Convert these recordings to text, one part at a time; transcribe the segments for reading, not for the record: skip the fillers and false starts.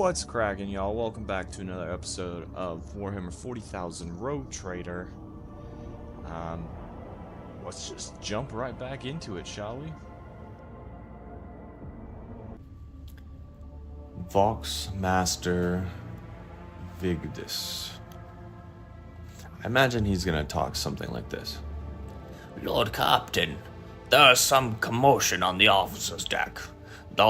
What's cracking, y'all? Welcome back to another episode of Warhammer 40,000 Rogue Trader. Um, let's just jump right back into it, shall we? Vox Master Vigdis. I imagine he's gonna talk something like this. Lord Captain, there is some commotion on the officer's deck. The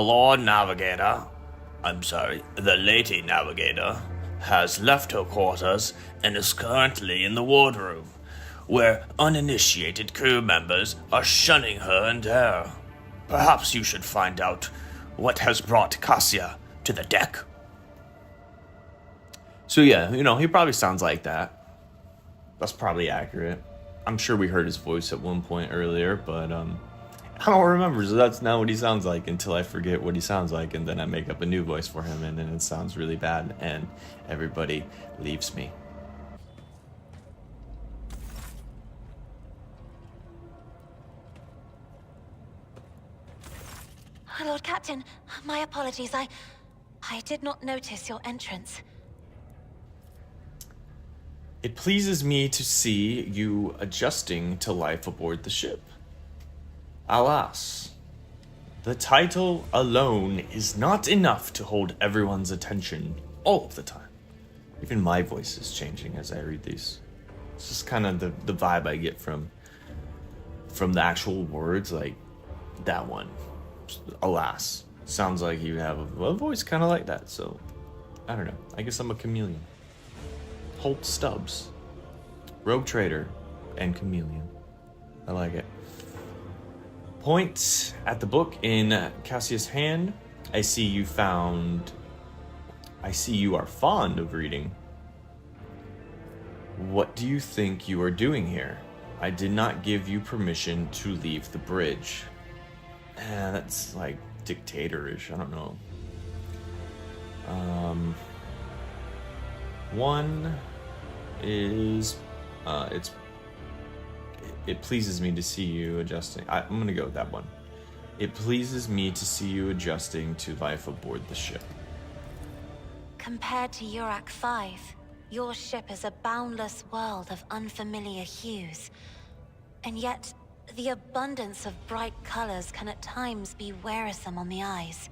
Lady Navigator, has left her quarters and is currently in the wardroom, where uninitiated crew members are shunning her in terror. Perhaps you should find out what has brought Cassia to the deck. So yeah, he probably sounds like that. That's probably accurate. I'm sure we heard his voice at one point earlier, but I don't remember, so that's not what he sounds like until I forget what he sounds like, and then I make up a new voice for him, and then it sounds really bad, and everybody leaves me. Lord Captain, my apologies. I did not notice your entrance. It pleases me to see you adjusting to life aboard the ship. Alas, the title alone is not enough to hold everyone's attention all of the time. Even my voice is changing as I read these. It's just kind of the vibe I get from the actual words, like that one. Alas, sounds like you have a voice kind of like that, so I don't know. I guess I'm a chameleon. Holt Stubbs, Rogue Trader, and Chameleon. I like it. Point at the book in Cassia's hand. I see you are fond of reading. What do you think you are doing here? I did not give you permission to leave the bridge. That's like dictatorish. I don't know. One is it pleases me to see you adjusting. I'm gonna go with that one. It pleases me to see you adjusting to life aboard the ship. Compared to Urak 5, your ship is a boundless world of unfamiliar hues. And yet, the abundance of bright colors can at times be wearisome on the eyes.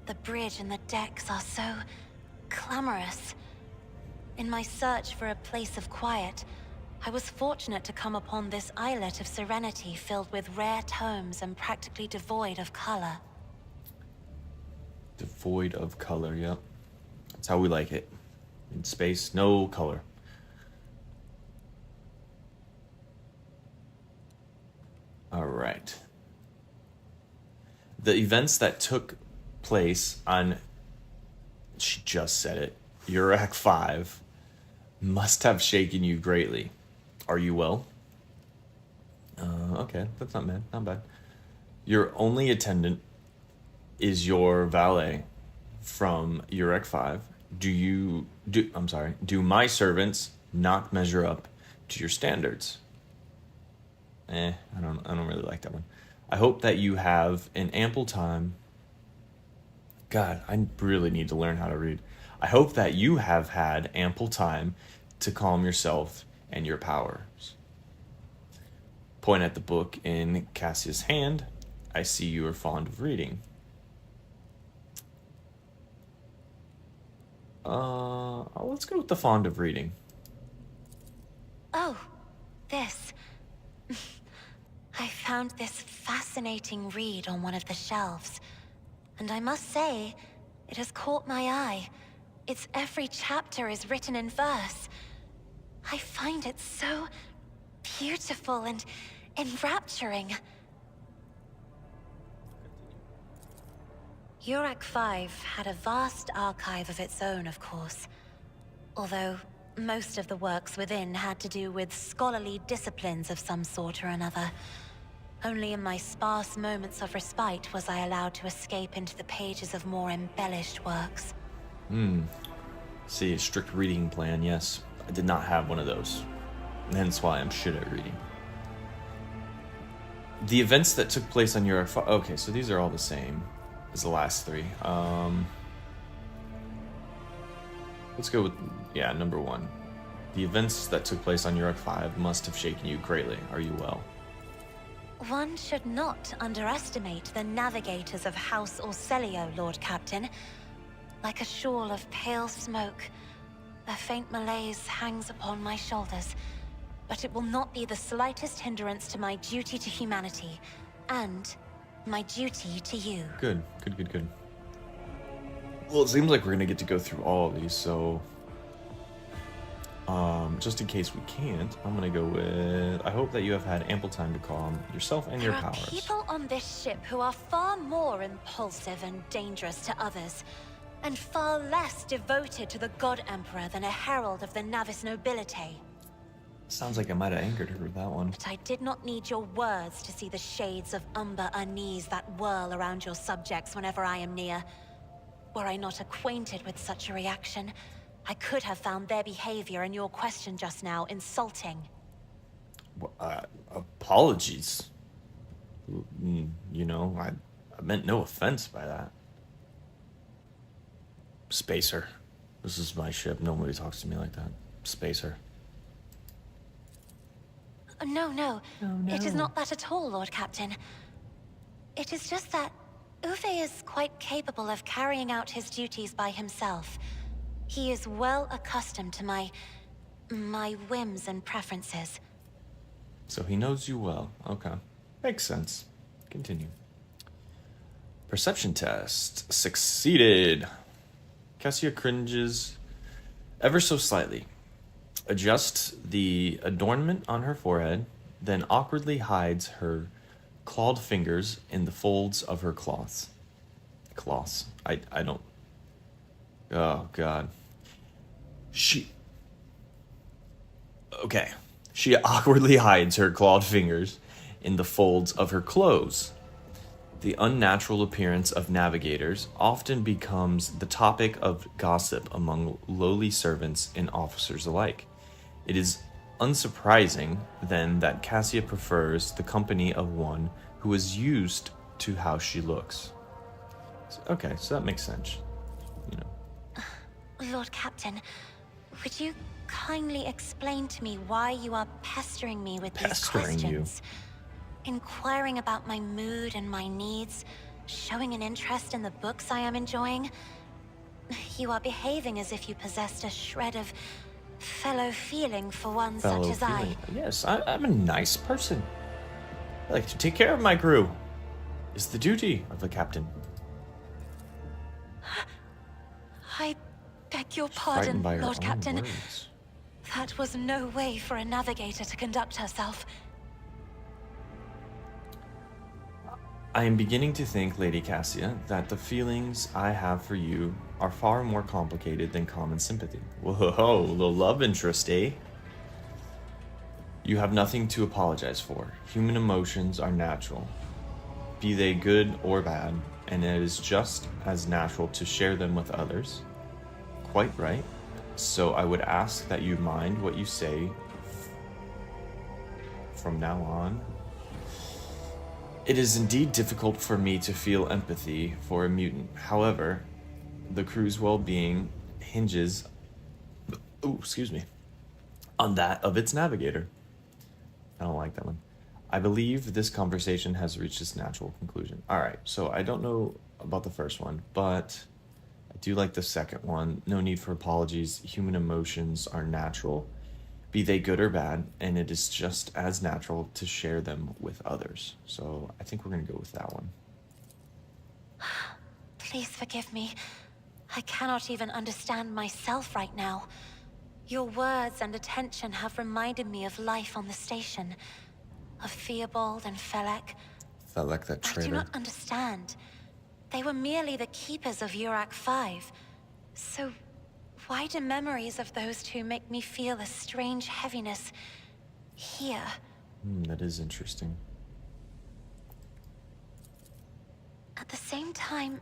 The bridge and the decks are so clamorous. In my search for a place of quiet, I was fortunate to come upon this islet of serenity filled with rare tomes and practically devoid of color. Devoid of color, yep. That's how we like it. In space, no color. All right. The events that took place on, she just said it, Urak 5, must have shaken you greatly. Are you well? Okay, that's not bad, not bad. Your only attendant is your valet from Urak 5. Do my servants not measure up to your standards? I don't really like that one. I hope that you have an ample time. God, I really need to learn how to read. I hope that you have had ample time to calm yourself and your powers. Point at the book in Cassia's hand. I see you are fond of reading. Let's go with the fond of reading. Oh, this. I found this fascinating read on one of the shelves. And I must say, it has caught my eye. Its every chapter is written in verse. I find it so beautiful and enrapturing. Urak 5 had a vast archive of its own, of course. Although most of the works within had to do with scholarly disciplines of some sort or another. Only in my sparse moments of respite was I allowed to escape into the pages of more embellished works. See, a strict reading plan, yes. I did not have one of those. Hence why I'm shit at reading. The events that took place on Urak 5... Okay, so these are all the same as the last three. Let's go with, yeah, number 1. The events that took place on Uruk 5 must have shaken you greatly. Are you well? One should not underestimate the navigators of House Orselio, Lord Captain. Like a shawl of pale smoke, a faint malaise hangs upon my shoulders, but it will not be the slightest hindrance to my duty to humanity, and my duty to you. Good. Well, it seems like we're gonna get to go through all of these, so just in case we can't, I'm gonna go with, I hope that you have had ample time to calm yourself and your There are powers. people on this ship who are far more impulsive and dangerous to others, and far less devoted to the God Emperor than a herald of the Navis Nobilite. Sounds like I might have angered her with that one. But I did not need your words to see the shades of umber unease that whirl around your subjects whenever I am near. Were I not acquainted with such a reaction, I could have found their behavior and your question just now insulting. Apologies. You know, I meant no offense by that. Spacer. This is my ship. Nobody talks to me like that. Spacer. No. It is not that at all, Lord Captain. It is just that Uwe is quite capable of carrying out his duties by himself. He is well accustomed to my whims and preferences. So he knows you well. Okay. Makes sense. Continue. Perception test. Succeeded. Cassia cringes ever so slightly. Adjusts the adornment on her forehead, then awkwardly hides her clawed fingers in the folds of her cloths. I don't... Oh, God. Okay. She awkwardly hides her clawed fingers in the folds of her clothes. The unnatural appearance of navigators often becomes the topic of gossip among lowly servants and officers alike. It is unsurprising, then, that Cassia prefers the company of one who is used to how she looks. Okay, so that makes sense. You know. Lord Captain, would you kindly explain to me why you are pestering me with these questions? Inquiring about my mood and my needs, showing an interest in the books I am enjoying. You are behaving as if you possessed a shred of fellow feeling for one such as I. Yes, I'm a nice person. I like to take care of my crew. It's the duty of the captain. I beg your pardon, By her Lord own Captain. words. That was no way for a navigator to conduct herself. I am beginning to think, Lady Cassia, that the feelings I have for you are far more complicated than common sympathy. Whoa, little love interest, eh? You have nothing to apologize for. Human emotions are natural, be they good or bad, and it is just as natural to share them with others. Quite right. So I would ask that you mind what you say from now on. It is indeed difficult for me to feel empathy for a mutant. However, the crew's well-being hinges, on that of its navigator. I don't like that one. I believe this conversation has reached its natural conclusion. All right, so I don't know about the first one, but I do like the second one. No need for apologies. Human emotions are natural, be they good or bad, and it is just as natural to share them with others. So I think we're going to go with that one. Please forgive me. I cannot even understand myself right now. Your words and attention have reminded me of life on the station, of Theobald and Felek. Felek, that I do traitor. not understand. They were merely the keepers of Uruk 5. So why do memories of those two make me feel a strange heaviness here? That is interesting. At the same time,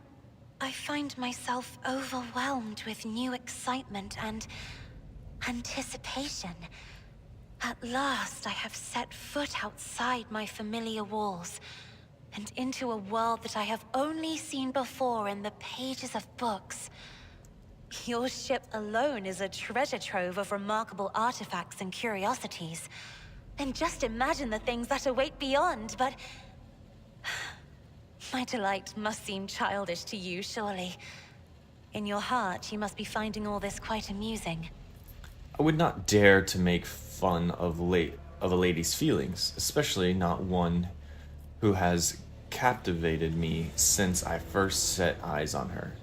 I find myself overwhelmed with new excitement and anticipation. At last, I have set foot outside my familiar walls and into a world that I have only seen before in the pages of books. Your ship alone is a treasure trove of remarkable artifacts and curiosities. And just imagine the things that await beyond, but my delight must seem childish to you, surely. In your heart, you must be finding all this quite amusing. I would not dare to make fun of a lady's feelings, especially not one who has captivated me since I first set eyes on her.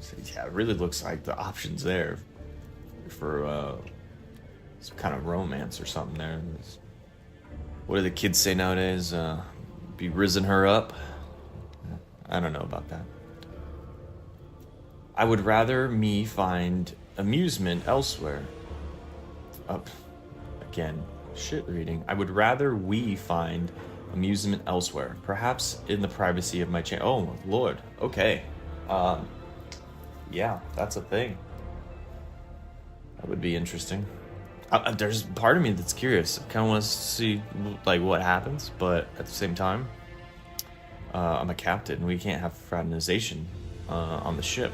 So, yeah, it really looks like the options there for some kind of romance or something there. What do the kids say nowadays? Be risen her up? I don't know about that. I would rather me find amusement elsewhere. Up again, shit reading. I would rather we find amusement elsewhere, perhaps in the privacy of my chamber. Oh Lord, okay. Yeah, that's a thing. That would be interesting. There's part of me that's curious. I kind of want to see like what happens, but at the same time, I'm a captain. We can't have fraternization on the ship.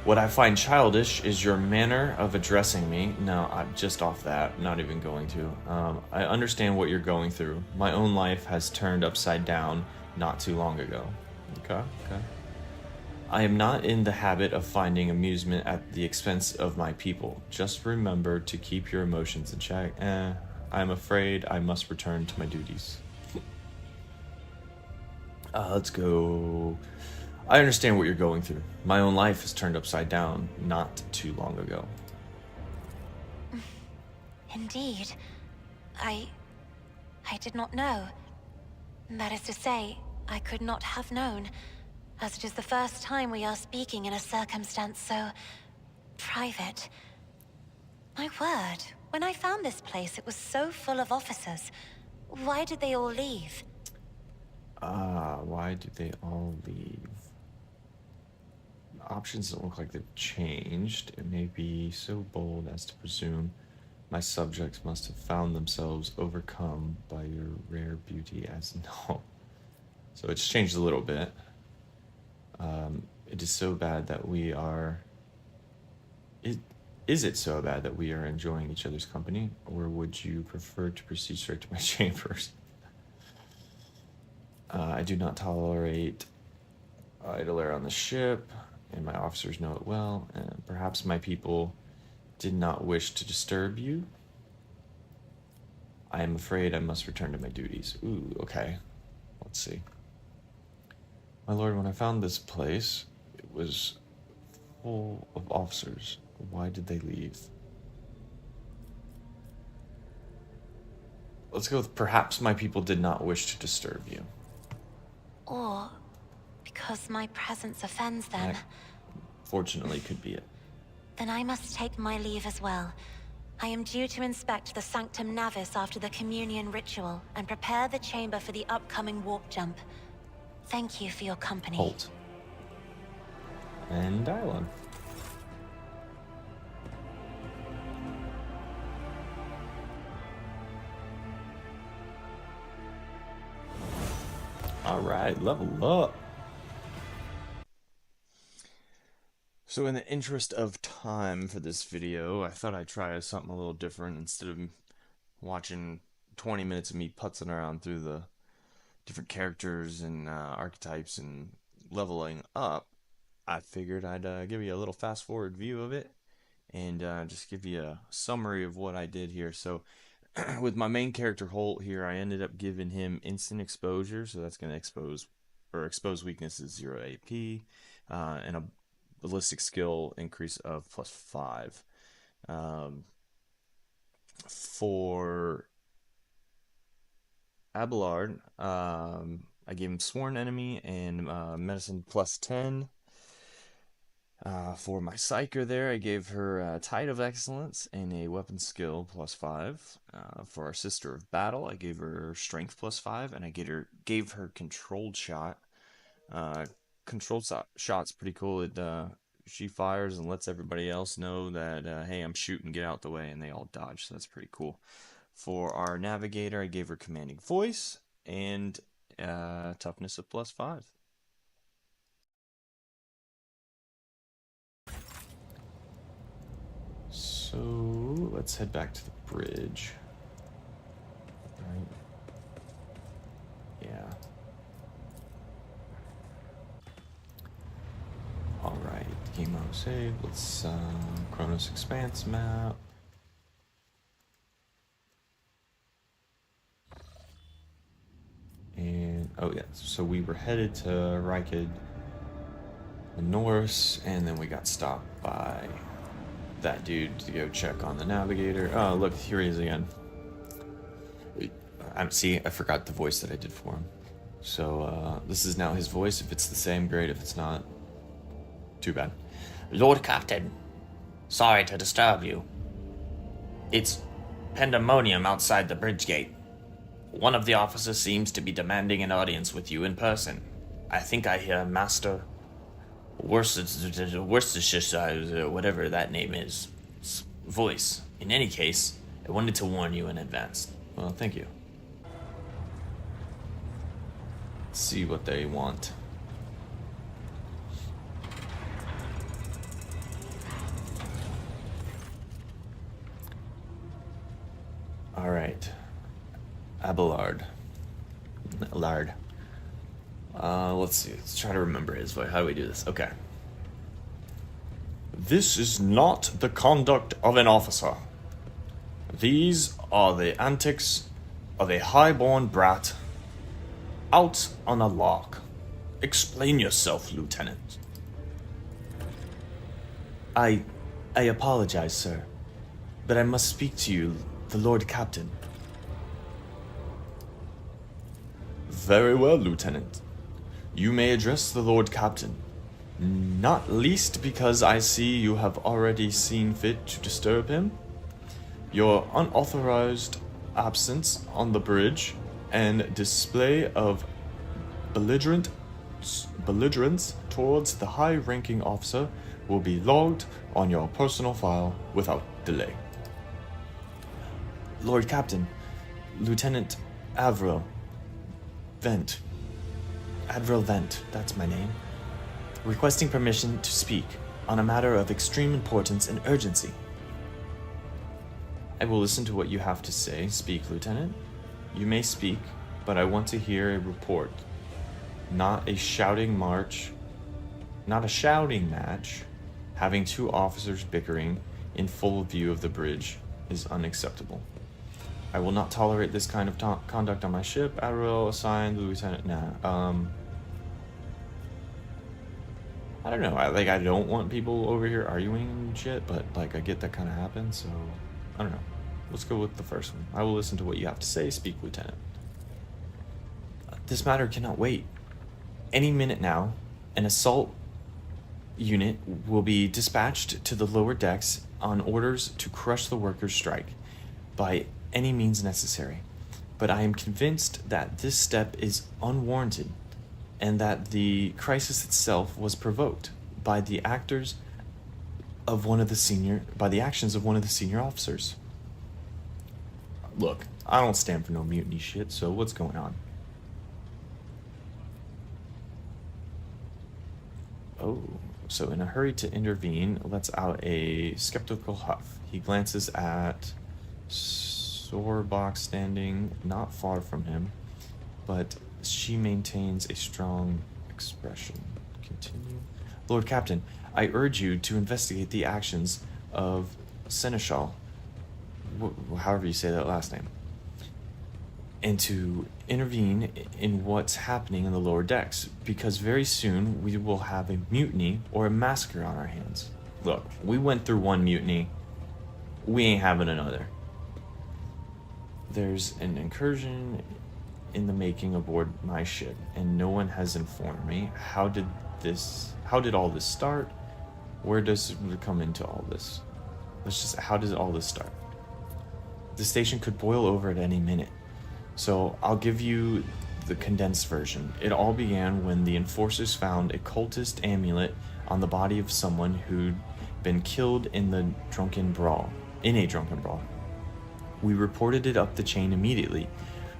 What I find childish is your manner of addressing me. No, I'm just off that. Not even going to. I understand what you're going through. My own life has turned upside down not too long ago. Okay. I am not in the habit of finding amusement at the expense of my people. Just remember to keep your emotions in check. I'm afraid I must return to my duties. Let's go. I understand what you're going through. My own life has turned upside down not too long ago. Indeed. I did not know. That is to say, I could not have known, as it is the first time we are speaking in a circumstance so private. My word, when I found this place, it was so full of officers. Why did they all leave? Why do they all leave? Options don't look like they've changed. It may be so bold as to presume my subjects must have found themselves overcome by your rare beauty as no. So it's changed a little bit. It is so bad that we are. Is it so bad that we are enjoying each other's company, or would you prefer to proceed straight to my chambers? I do not tolerate idle air on the ship, and my officers know it well. And perhaps my people did not wish to disturb you. I am afraid I must return to my duties. Ooh, okay. Let's see. My lord, when I found this place, it was full of officers. Why did they leave? Let's go with perhaps my people did not wish to disturb you. Or because my presence offends them? That, fortunately, could be it. Then I must take my leave as well. I am due to inspect the Sanctum Navis after the communion ritual and prepare the chamber for the upcoming warp jump. Thank you for your company. Halt. And dialogue. Alright, level up. So in the interest of time for this video, I thought I'd try something a little different. Instead of watching 20 minutes of me putzing around through the different characters and archetypes and leveling up, I figured I'd give you a little fast forward view of it and just give you a summary of what I did here. So with my main character Holt here, I ended up giving him instant exposure, so that's going to expose weaknesses 0 AP, and a ballistic skill increase of +5. For Abelard, I gave him Sworn Enemy and Medicine +10. For my Psyker there, I gave her Tide of Excellence and a Weapon Skill +5. For our Sister of Battle, I gave her Strength +5, and I gave her Controlled Shot. Shot's pretty cool. It she fires and lets everybody else know that hey, I'm shooting, get out the way, and they all dodge. So that's pretty cool. For our Navigator, I gave her Commanding Voice and Toughness of +5. So let's head back to the bridge. Right. Yeah. Alright, game mode save. Let's Chronos Expanse map. And oh yeah, so we were headed to Rykid, the Norse, and then we got stopped by that dude to go check on the navigator. Oh look, here he is again. See, I forgot the voice that I did for him. So this is now his voice. If it's the same, great. If it's not, too bad. Lord Captain, sorry to disturb you. It's pandemonium outside the bridge gate. One of the officers seems to be demanding an audience with you in person. I think I hear Master Worcestershire, whatever that name is, voice. In any case, I wanted to warn you in advance. Well, thank you. Let's see what they want. All right. Abelard. Lard. Let's see. Let's try to remember his voice. How do we do this? Okay. This is not the conduct of an officer. These are the antics of a high-born brat out on a lark. Explain yourself, Lieutenant. I apologize, sir, but I must speak to you, the Lord Captain. Very well, Lieutenant. You may address the Lord Captain, not least because I see you have already seen fit to disturb him. Your unauthorized absence on the bridge and display of belligerence towards the high-ranking officer will be logged on your personal file without delay. Lord Captain, Lieutenant Avril Vent, that's my name, requesting permission to speak on a matter of extreme importance and urgency. I will listen to what you have to say. Speak, Lieutenant. You may speak, but I want to hear a report, not a shouting match. Having two officers bickering in full view of the bridge is unacceptable. I will not tolerate this kind of conduct on my ship. Admiral assigned the lieutenant. I don't know. I don't want people over here arguing and shit, but I get that kind of happens. So I don't know. Let's go with the first one. I will listen to what you have to say. Speak, Lieutenant. This matter cannot wait. Any minute now, an assault unit will be dispatched to the lower decks on orders to crush the workers' strike by any means necessary. But I am convinced that this step is unwarranted and that the crisis itself was provoked by the actions of one of the senior officers. Look, I don't stand for no mutiny shit, so what's going on? Oh, so in a hurry to intervene, lets out a skeptical huff. He glances at Sorbach standing not far from him, but she maintains a strong expression. Continue. Lord Captain, I urge you to investigate the actions of Seneschal, however you say that last name, and to intervene in what's happening in the lower decks, because very soon we will have a mutiny or a massacre on our hands. Look, we went through one mutiny, we ain't having another. There's an incursion in the making aboard my ship, and no one has informed me. How did all this start? Where does it come into all this? How does all this start? The station could boil over at any minute. So I'll give you the condensed version. It all began when the enforcers found a cultist amulet on the body of someone who'd been killed in a drunken brawl. We reported it up the chain immediately,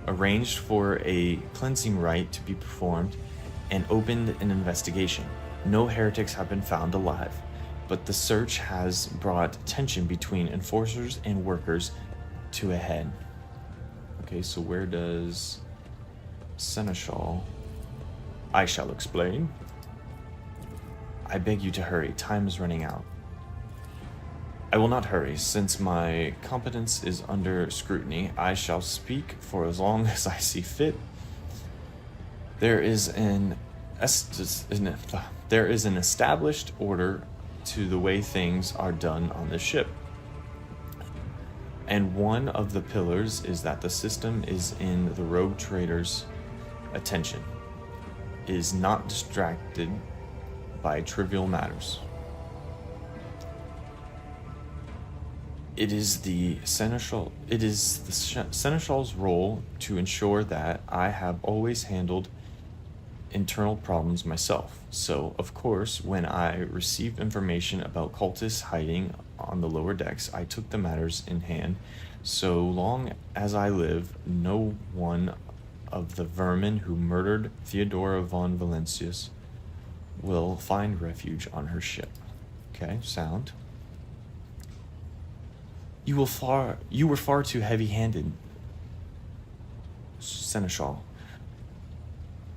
arranged for a cleansing rite to be performed, and opened an investigation. No heretics have been found alive, but the search has brought tension between enforcers and workers to a head. Okay, so where does Seneschal? I shall explain. I beg you to hurry. Time is running out. I will not hurry. Since my competence is under scrutiny, I shall speak for as long as I see fit. There is an established order to the way things are done on the ship. And one of the pillars is that the system is in the rogue trader's attention, is not distracted by trivial matters. It is the Seneschal's role to ensure that I have always handled internal problems myself. So, of course, when I received information about cultists hiding on the lower decks, I took the matters in hand. So long as I live, no one of the vermin who murdered Theodora von Valencius will find refuge on her ship. Okay, sound. You were far too heavy-handed, Seneschal.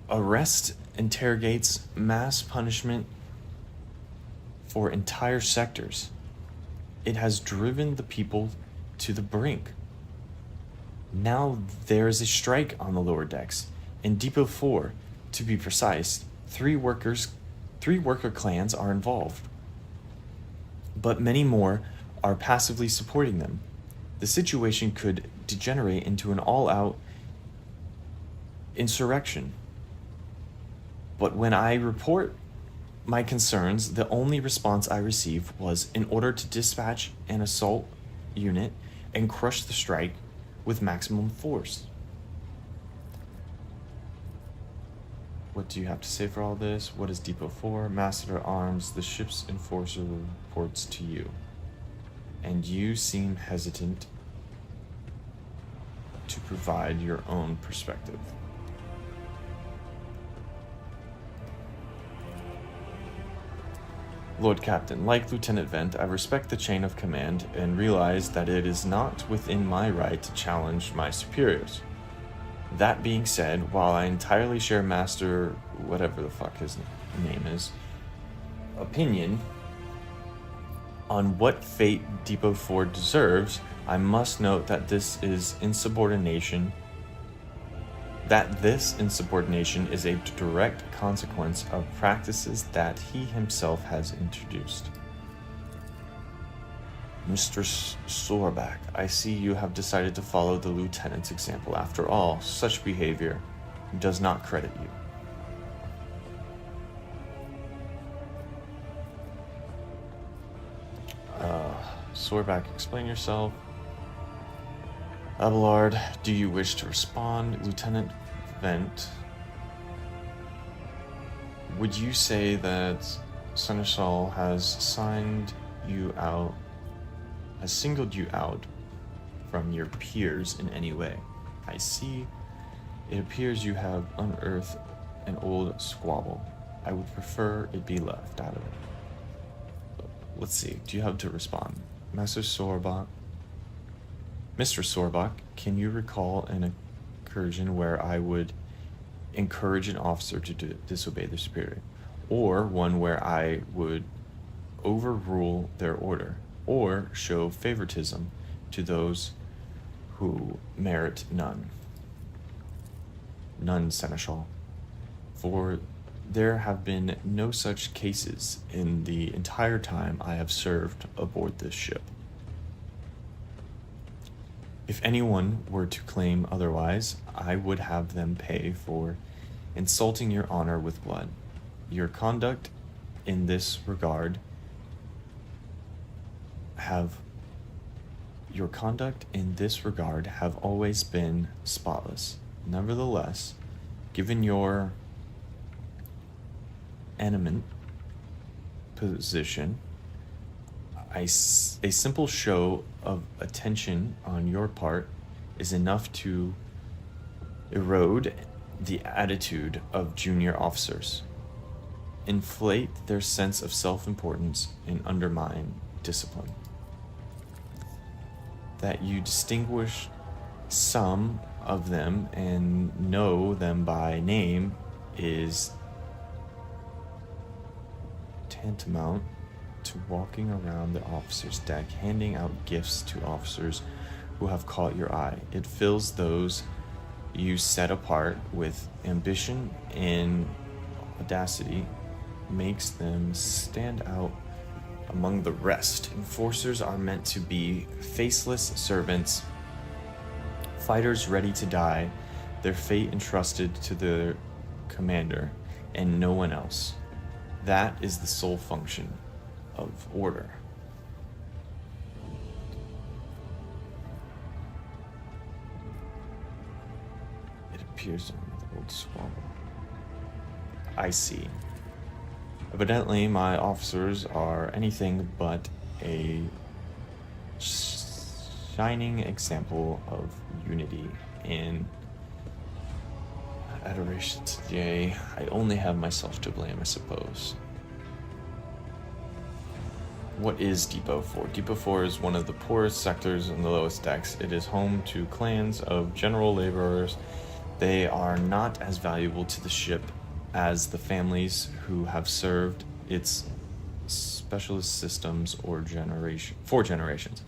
Arrest interrogates mass punishment for entire sectors. It has driven the people to the brink. Now there is a strike on the lower decks. In Depot 4, to be precise, three worker clans are involved. But many more are passively supporting them. The situation could degenerate into an all-out insurrection. But when I report my concerns, the only response I received was in order to dispatch an assault unit and crush the strike with maximum force. What do you have to say for all this? What is Depot 4? Master at Arms, the ship's enforcer reports to you. And you seem hesitant to provide your own perspective. Lord Captain, like Lieutenant Vent, I respect the chain of command and realize that it is not within my right to challenge my superiors. That being said, while I entirely share Master, whatever the fuck his name is, opinion on what fate Depot 4 deserves, I must note that this insubordination is a direct consequence of practices that he himself has introduced. Mr. Sorback, I see you have decided to follow the lieutenant's example. After all, such behavior does not credit you. Sorback, explain yourself. Abelard, do you wish to respond? Lieutenant Vent, would you say that Seneschal has singled you out from your peers in any way? I see. It appears you have unearthed an old squabble. I would prefer it be left out of it. Let's see. Do you have to respond? Mr. Sorbach, can you recall an incursion where I would encourage an officer to disobey their superior, or one where I would overrule their order, or show favoritism to those who merit none? None, Seneschal. For there have been no such cases in the entire time I have served aboard this ship. If anyone were to claim otherwise, I would have them pay for insulting your honor with blood. Your conduct in this regard have always been spotless. Nevertheless, given your eminent position, a simple show of attention on your part is enough to erode the attitude of junior officers. inflate their sense of self-importance and undermine discipline. That you distinguish some of them and know them by name is tantamount to walking around the officer's deck, handing out gifts to officers who have caught your eye. It fills those you set apart with ambition and audacity, makes them stand out among the rest. Enforcers are meant to be faceless servants, fighters ready to die, their fate entrusted to their commander and no one else. That is the sole function of order. It appears on the old swallow. I see. Evidently, my officers are anything but a shining example of unity and adoration today. I only have myself to blame, I suppose. What is Depot 4? Depot 4 is one of the poorest sectors in the lowest decks. It is home to clans of general laborers. They are not as valuable to the ship as the families who have served its specialist systems for generations.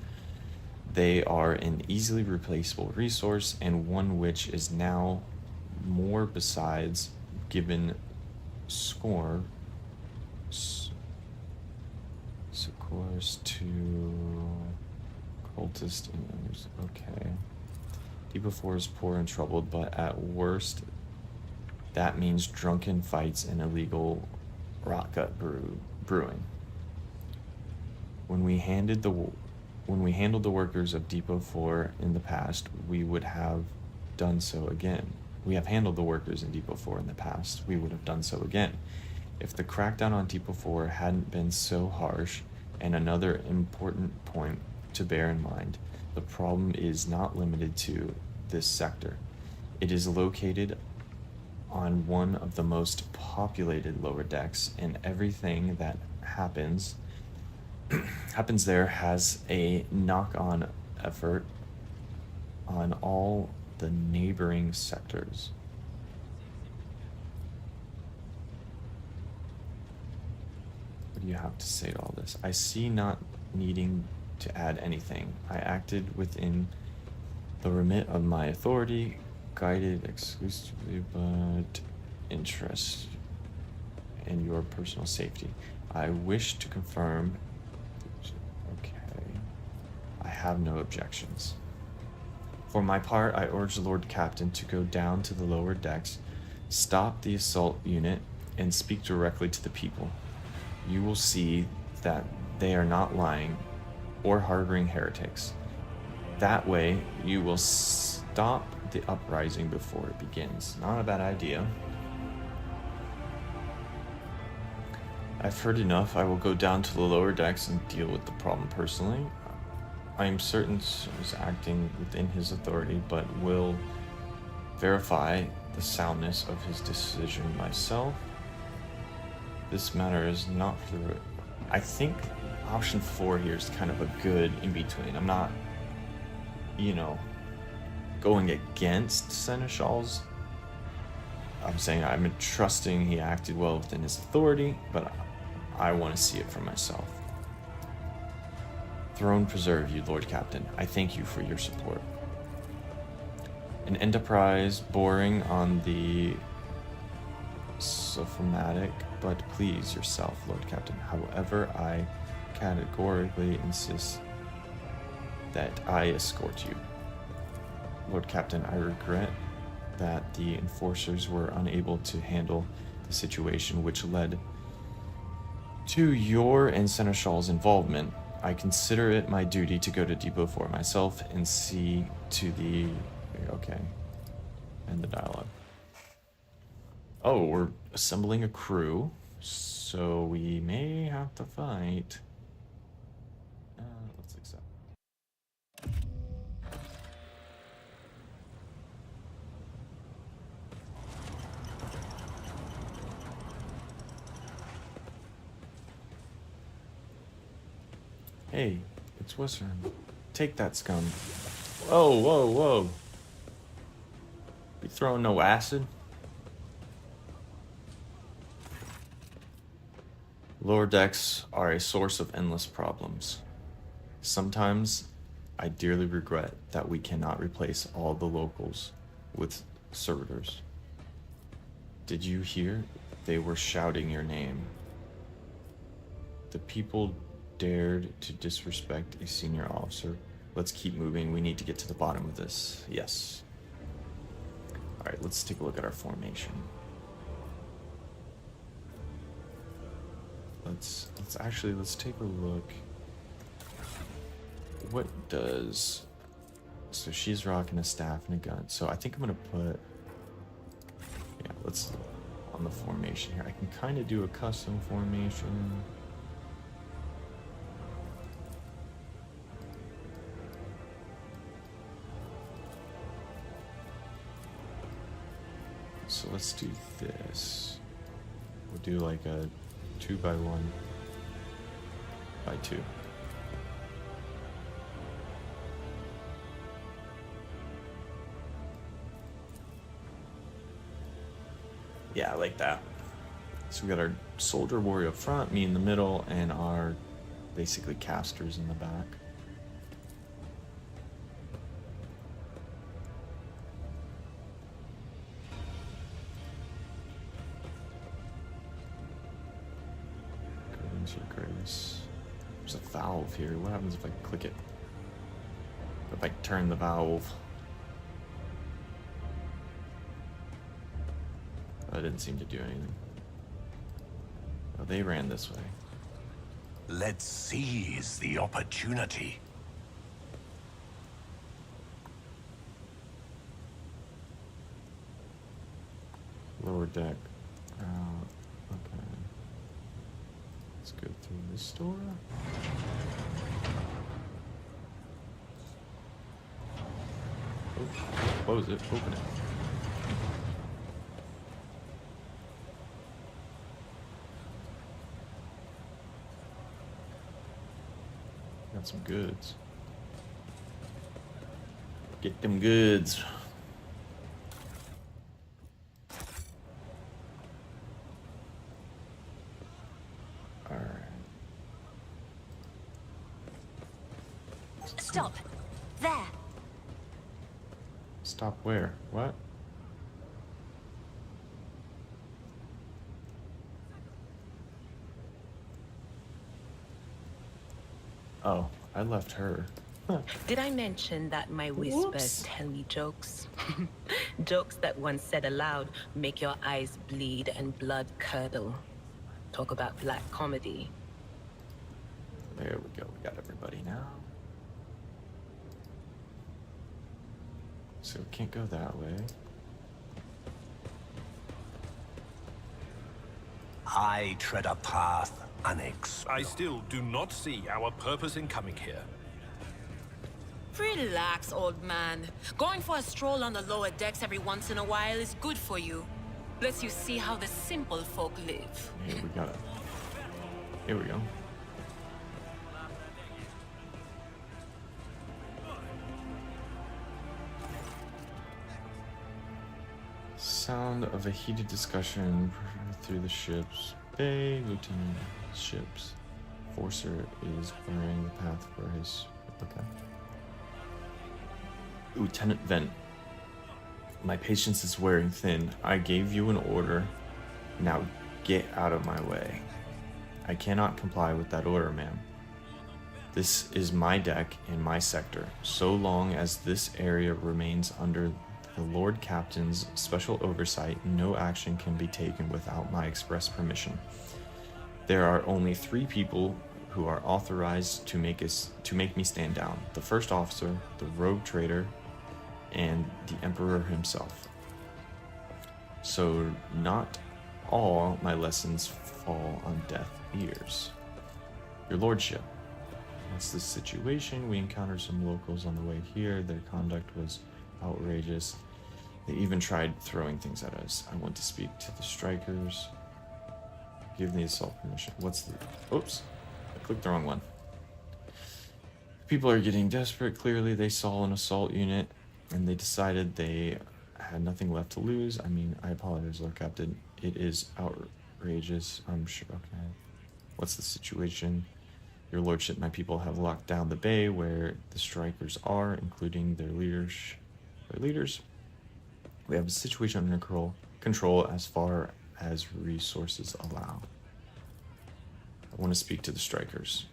They are an easily replaceable resource and one which is now more besides given scores to cultist and others. Okay. Depot 4 is poor and troubled, but at worst, that means drunken fights and illegal rot gut brewing. When we handled the workers of Depot 4 in the past, we would have done so again. We have handled the workers in Depot 4 in the past, we would have done so again. If the crackdown on Depot 4 hadn't been so harsh, and another important point to bear in mind, the problem is not limited to this sector. It is located on one of the most populated lower decks, and everything that happens there has a knock-on effect on all the neighboring sectors. What do you have to say to all this? I see not needing to add anything. I acted within the remit of my authority, guided exclusively but interest in your personal safety. I wish to confirm. Okay. I have no objections. For my part, I urge the Lord Captain to go down to the lower decks, stop the assault unit, and speak directly to the people. You will see that they are not lying or harboring heretics. That way, you will stop the uprising before it begins. Not a bad idea. I've heard enough. I will go down to the lower decks and deal with the problem personally. I am certain he's acting within his authority, but will verify the soundness of his decision myself. This matter is not for the... I think option 4 here is kind of a good in-between. I'm not, going against Seneschal's. I'm saying I'm trusting he acted well within his authority, but I want to see it for myself. Throne preserve you, Lord Captain. I thank you for your support. An enterprise boring on the sophomatic, but please yourself, Lord Captain. However, I categorically insist that I escort you. Lord Captain, I regret that the enforcers were unable to handle the situation which led to your and Seneschal's involvement. I consider it my duty to go to Depot 4 myself and see to the... Okay. End the dialogue. Oh, we're assembling a crew, so we may have to fight. Let's accept. Hey, it's Whisper. Take that scum. Whoa, whoa, whoa. You throwing no acid? Lower decks are a source of endless problems. Sometimes I dearly regret that we cannot replace all the locals with servitors. Did you hear? They were shouting your name. The people dared to disrespect a senior officer. Let's keep moving. We need to get to the bottom of this. Yes. Alright, let's take a look at our formation. Let's take a look. What does... So she's rocking a staff and a gun. So I think I'm gonna put... Yeah, let's... On the formation here. I can kind of do a custom formation. So let's do this. We'll do like a 2x1 by 2. Yeah, I like that. So we got our soldier warrior up front, me in the middle, and our basically casters in the back. There's a valve here. What happens if I click it? If I turn the valve? That didn't seem to do anything. Oh, they ran this way. Let's seize the opportunity. Lower deck. Okay. Let's go through this door. Oh, close it. Open it. Got some goods. Get them goods. Alright. Stop! There! Stop where? What? Oh, I left her. Huh. Did I mention that my whispers tell me jokes? Jokes that once said aloud make your eyes bleed and blood curdle. Talk about black comedy. There we go. We got everybody now. So we can't go that way. I tread a path unexplored. I still do not see our purpose in coming here. Relax, old man. Going for a stroll on the lower decks every once in a while is good for you. Lets you see how the simple folk live. Here we got it. Here we go. Sound of a heated discussion through the ship's bay. Lieutenant ships. Forcer is clearing the path for his... Okay. Lieutenant Vent. My patience is wearing thin. I gave you an order. Now get out of my way. I cannot comply with that order, ma'am. This is my deck in my sector. So long as this area remains under the Lord Captain's special oversight, no action can be taken without my express permission. There are only 3 people who are authorized to make me stand down. The first officer, the rogue trader, and the Emperor himself. So not all my lessons fall on deaf ears. Your lordship, what's the situation? We encountered some locals on the way here. Their conduct was outrageous. They even tried throwing things at us. I want to speak to the strikers. Give the assault permission. What's the... Oops. I clicked the wrong one. People are getting desperate. Clearly, they saw an assault unit, and they decided they had nothing left to lose. I mean, I apologize, Lord Captain. It is outrageous. I'm sure. Okay. What's the situation? Your Lordship, my people have locked down the bay where the strikers are, including their leaders. We have a situation under control as far as resources allow. I want to speak to the strikers,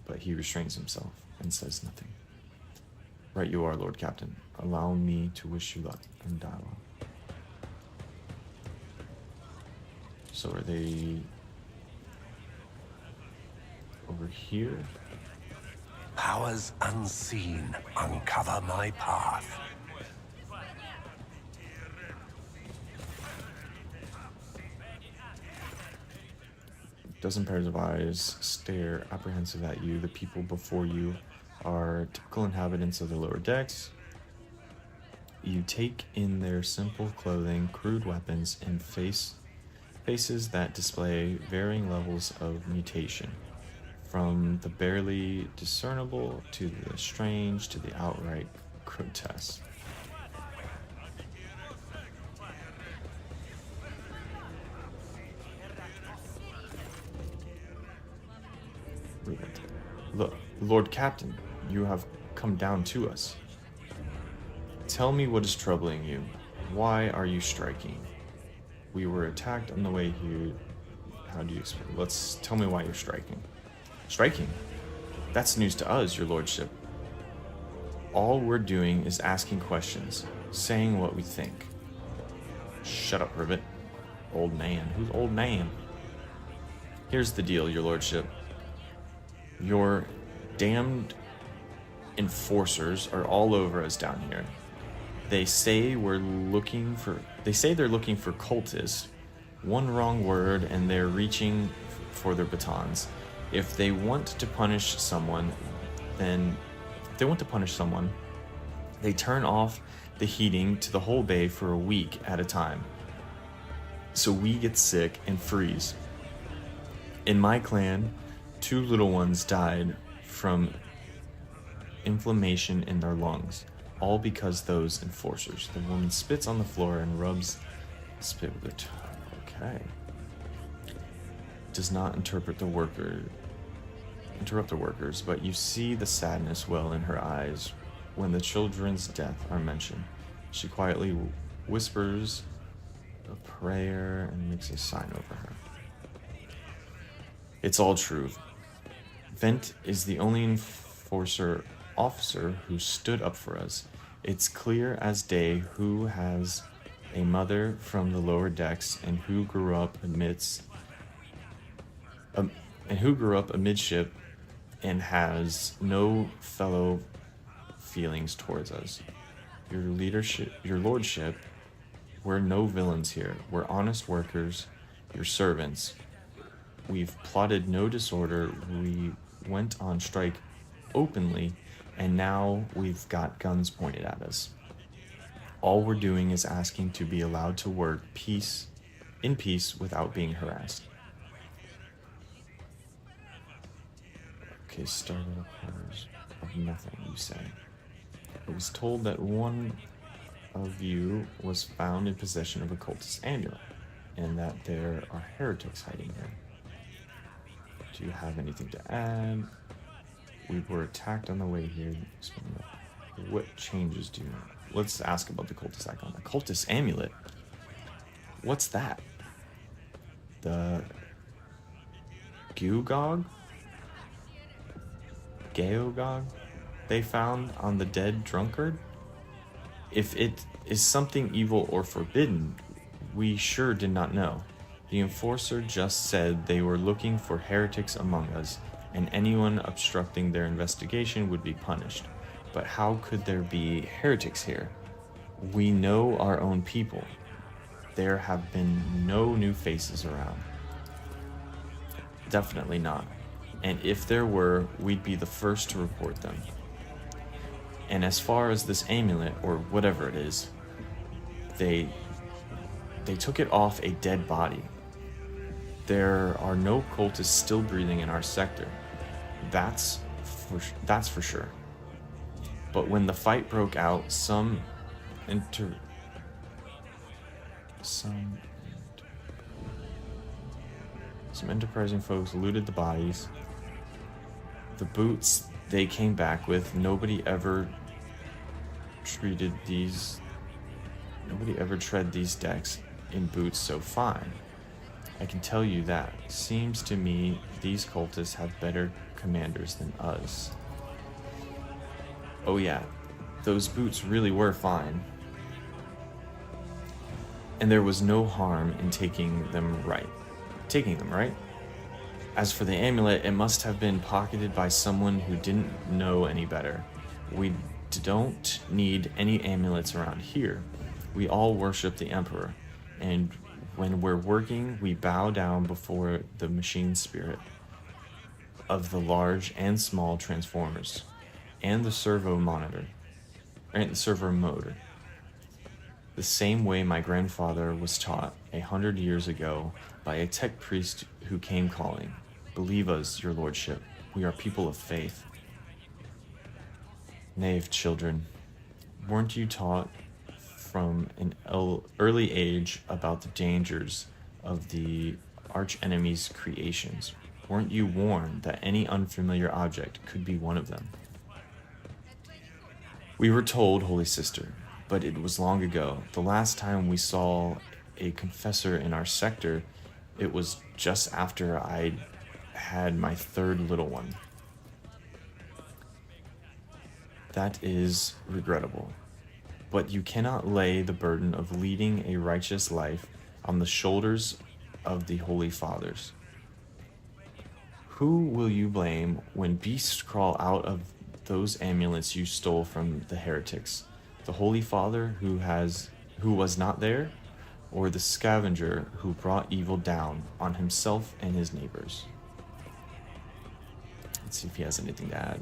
but he restrains himself and says nothing. Right you are, Lord Captain. Allow me to wish you luck in dialogue. So are they over here? Powers unseen uncover my path. Dozen pairs of eyes stare apprehensive at you. The people before you are typical inhabitants of the lower decks. You take in their simple clothing, crude weapons, and faces that display varying levels of mutation, from the barely discernible to the strange to the outright grotesque. Look, Lord Captain, you have come down to us. Tell me what is troubling you. Why are you striking? We were attacked on the way here. How do you explain? Tell me why you're striking. Striking? That's news to us, your lordship. All we're doing is asking questions, saying what we think. Shut up, Rivet. Old man. Who's old man? Here's the deal, your lordship. Your damned enforcers are all over us down here. They say they're looking for cultists. One wrong word and they're reaching for their batons. If they want to punish someone, they turn off the heating to the whole bay for a week at a time. So we get sick and freeze. In my clan, 2 little ones died from inflammation in their lungs, all because those enforcers. The woman spits on the floor and rubs spit with her tongue. Okay. Does not interrupt the workers, but you see the sadness well in her eyes when the children's death are mentioned. She quietly whispers a prayer and makes a sign over her. It's all true. Vent is the only officer who stood up for us. It's clear as day who has a mother from the lower decks and who grew up amidship and has no fellow feelings towards us. Your lordship, we're no villains here. We're honest workers, your servants. We've plotted no disorder. We went on strike openly, and now we've got guns pointed at us. All we're doing is asking to be allowed to work in peace without being harassed. Okay, started quarters of nothing, you say. I was told that one of you was found in possession of a cultist amulet, and that there are heretics hiding here. Do you have anything to add? We were attacked on the way here. What changes do you know? Let's ask about the cultist icon. The cultist amulet? What's that? The Geogog they found on the dead drunkard? If it is something evil or forbidden, we sure did not know. The enforcer just said they were looking for heretics among us, and anyone obstructing their investigation would be punished. But how could there be heretics here? We know our own people. There have been no new faces around. Definitely not. And if there were, we'd be the first to report them. And as far as this amulet, or whatever it is, they took it off a dead body. There are no cultists still breathing in our sector. That's That's for sure. But when the fight broke out, some enterprising folks looted the bodies. The boots they came back with, nobody ever tread these decks in boots so fine. I can tell you that. Seems to me these cultists have better commanders than us. Oh yeah, those boots really were fine. And there was no harm in taking them, right? As for the amulet, it must have been pocketed by someone who didn't know any better. We don't need any amulets around here. We all worship the Emperor, and when we're working, we bow down before the machine spirit of the large and small transformers, and the servo motor. The same way my grandfather was taught 100 years ago by a tech priest who came calling. Believe us, your lordship, we are people of faith. Knave children, weren't you taught from an early age about the dangers of the archenemy's creations? Weren't you warned that any unfamiliar object could be one of them? We were told, Holy Sister, but it was long ago. The last time we saw a confessor in our sector, it was just after I had my third little one. That is regrettable. But you cannot lay the burden of leading a righteous life on the shoulders of the Holy Fathers. Who will you blame when beasts crawl out of those amulets you stole from the heretics? The Holy Father who was not there, or the scavenger who brought evil down on himself and his neighbors? Let's see if he has anything to add.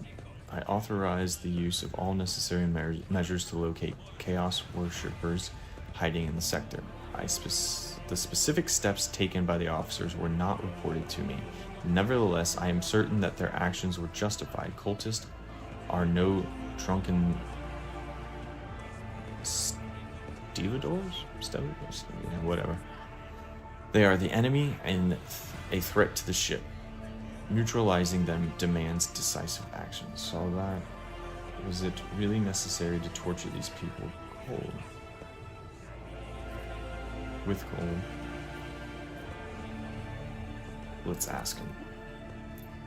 I authorize the use of all necessary measures to locate Chaos worshippers hiding in the sector. The specific steps taken by the officers were not reported to me. Nevertheless, I am certain that their actions were justified. Cultists are no drunken stevedores? Whatever. They are the enemy and a threat to the ship. Neutralizing them demands decisive action. So that, was it really necessary to torture these people cold? With cold? Let's ask him.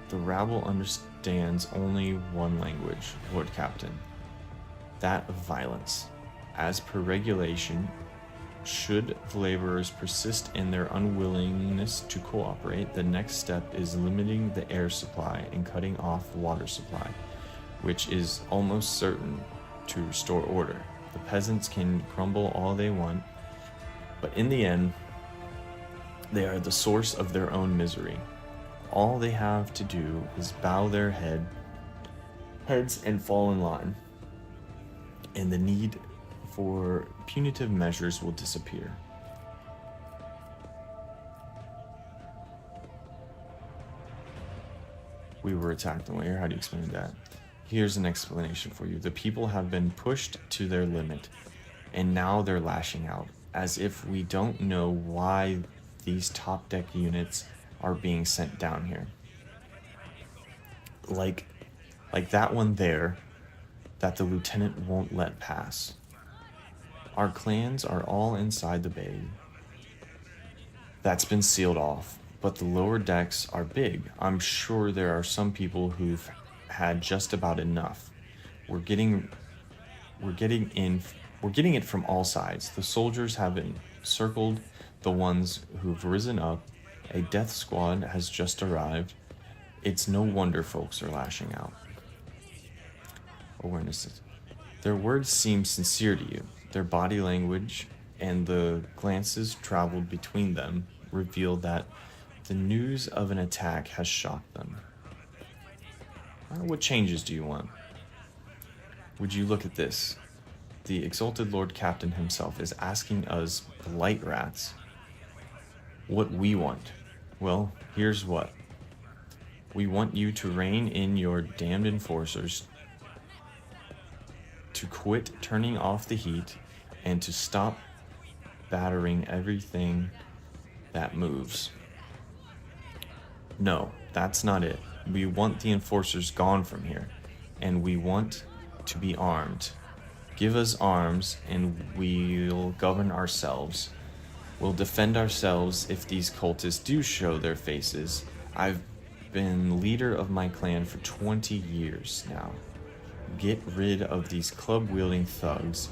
The rabble understands only one language, Lord Captain. That of violence. As per regulation, should the laborers persist in their unwillingness to cooperate, the next step is limiting the air supply and cutting off the water supply, which is almost certain to restore order. The peasants can grumble all they want, but in the end, they are the source of their own misery. All they have to do is bow their heads and fall in line, and the need for punitive measures will disappear. We were attacked on air. How do you explain that? Here's an explanation for you. The people have been pushed to their limit, and now they're lashing out, as if we don't know why these top deck units are being sent down here. Like that one there that the lieutenant won't let pass. Our clans are all inside the bay. That's been sealed off, but the lower decks are big. I'm sure there are some people who've had just about enough. We're getting it from all sides. The soldiers have encircled the ones who've risen up. A death squad has just arrived. It's no wonder folks are lashing out. Awarenesses. Their words seem sincere to you. Their body language and the glances traveled between them reveal that the news of an attack has shocked them. What changes do you want? Would you look at this? The exalted Lord Captain himself is asking us blight rats what we want. Well, here's what. We want you to rein in your damned enforcers, to quit turning off the heat, and to stop battering everything that moves. No, that's not it. We want the enforcers gone from here, and we want to be armed. Give us arms, and we'll govern ourselves. We'll defend ourselves if these cultists do show their faces. I've been leader of my clan for 20 years now. Get rid of these club-wielding thugs.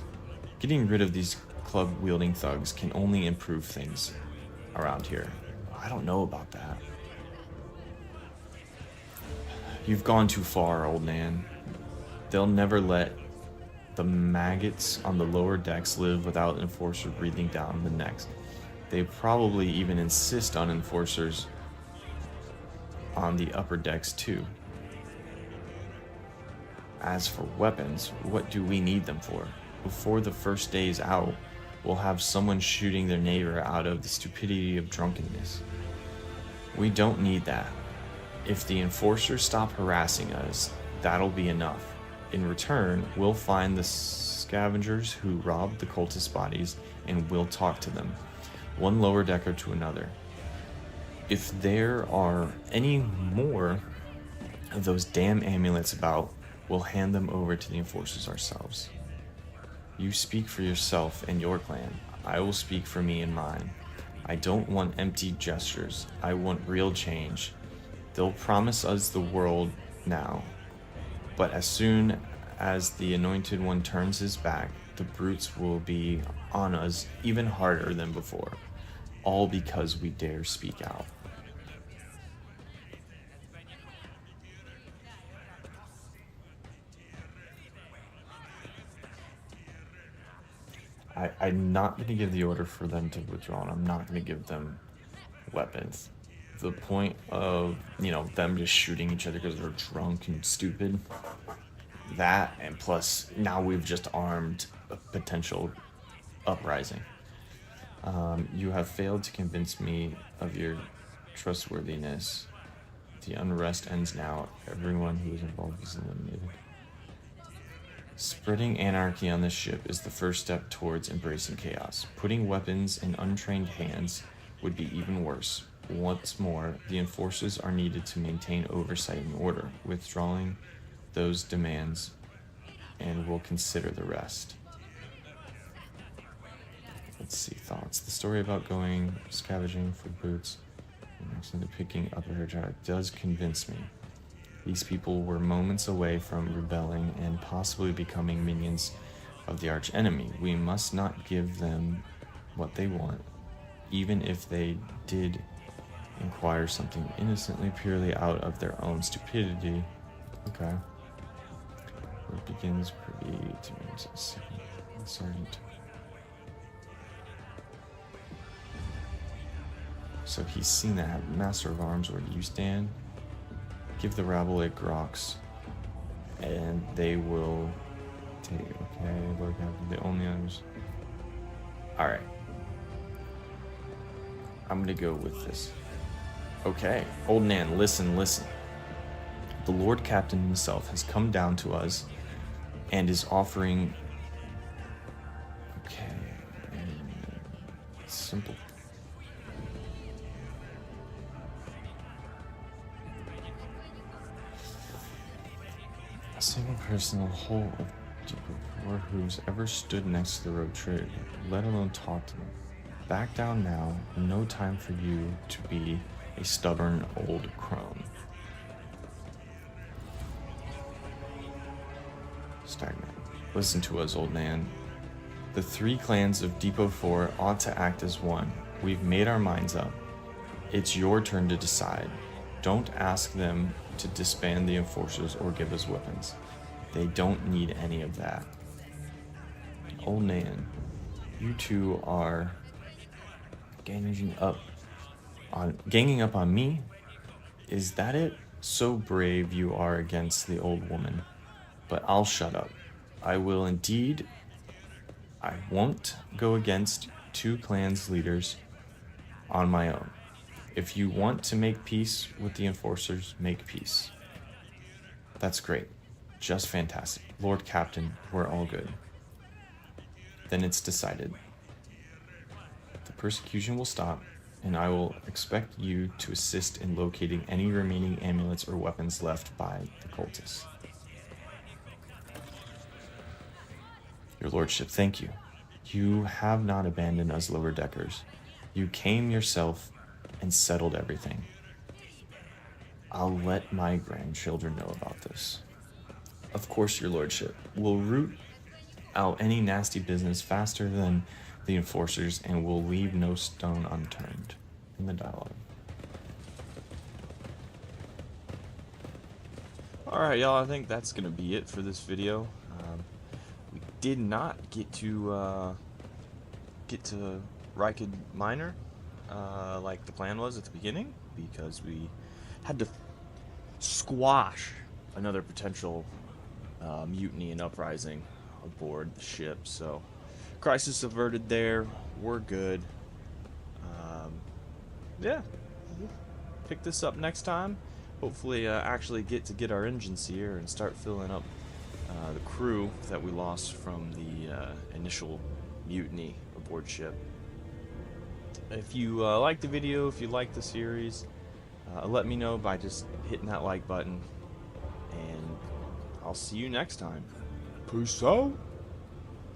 Getting rid of these club-wielding thugs can only improve things around here. I don't know about that. You've gone too far, old man. They'll never let the maggots on the lower decks live without an enforcer breathing down the necks. They probably even insist on enforcers on the upper decks too. As for weapons, what do we need them for? Before the first day is out, we'll have someone shooting their neighbor out of the stupidity of drunkenness. We don't need that. If the enforcers stop harassing us, that'll be enough. In return, we'll find the scavengers who robbed the cultist bodies, and we'll talk to them, one lower decker to another. If there are any more of those damn amulets about, we'll hand them over to the enforcers ourselves. You speak for yourself and your clan. I will speak for me and mine. I don't want empty gestures. I want real change. They'll promise us the world now, but as soon as the Anointed One turns his back, the brutes will be on us even harder than before, all because we dare speak out. I'm not going to give the order for them to withdraw, and I'm not going to give them weapons. The point of, them just shooting each other because they're drunk and stupid, that, and plus now we've just armed a potential uprising. You have failed to convince me of your trustworthiness. The unrest ends now. Everyone who is involved is eliminated. Spreading anarchy on this ship is the first step towards embracing chaos. Putting weapons in untrained hands would be even worse. Once more, the enforcers are needed to maintain oversight and order. Withdrawing those demands, and we'll consider the rest. Let's see, thoughts. The story about going scavenging for boots and actually picking up a hair dryer does convince me. These people were moments away from rebelling and possibly becoming minions of the arch enemy. We must not give them what they want, even if they did inquire something innocently purely out of their own stupidity. Okay. It begins privy to Sergeant. So he's seen that. Master of Arms, where do you stand? Give the rabble a grox, and they will take. Okay, Lord Captain, the only others. Alright. I'm gonna go with this. Okay, old man, listen. The Lord Captain himself has come down to us and is offering. Okay, simple. A single person in the whole of Deepwood who's ever stood next to the road trade, let alone talk to them. Back down now, no time for you to be a stubborn old crone. Stagnant. Listen to us, old man. The 3 clans of Depot 4 ought to act as one. We've made our minds up. It's your turn to decide. Don't ask them to disband the enforcers or give us weapons. They don't need any of that. Old man, you two are ganging up on me? Is that it? So brave you are against the old woman. But I'll shut up. I will indeed. I won't go against 2 clans leaders on my own. If you want to make peace with the enforcers, make peace. That's great. Just fantastic. Lord Captain, we're all good. Then it's decided. The persecution will stop, and I will expect you to assist in locating any remaining amulets or weapons left by the cultists. Your Lordship, thank you. You have not abandoned us lower deckers. You came yourself and settled everything. I'll let my grandchildren know about this. Of course, Your Lordship. We'll root out any nasty business faster than the enforcers, and we'll leave no stone unturned in the dialogue. Alright, y'all, I think that's going to be it for this video. We did not get to Rykid Minor like the plan was at the beginning, because we had to squash another potential mutiny and uprising aboard the ship. So, crisis averted there. We're good. Yeah, we'll pick this up next time. Hopefully, actually get our engines here and start filling up the crew that we lost from the initial mutiny aboard ship. If you like the video, if you like the series, let me know by just hitting that like button, and I'll see you next time. Peace out.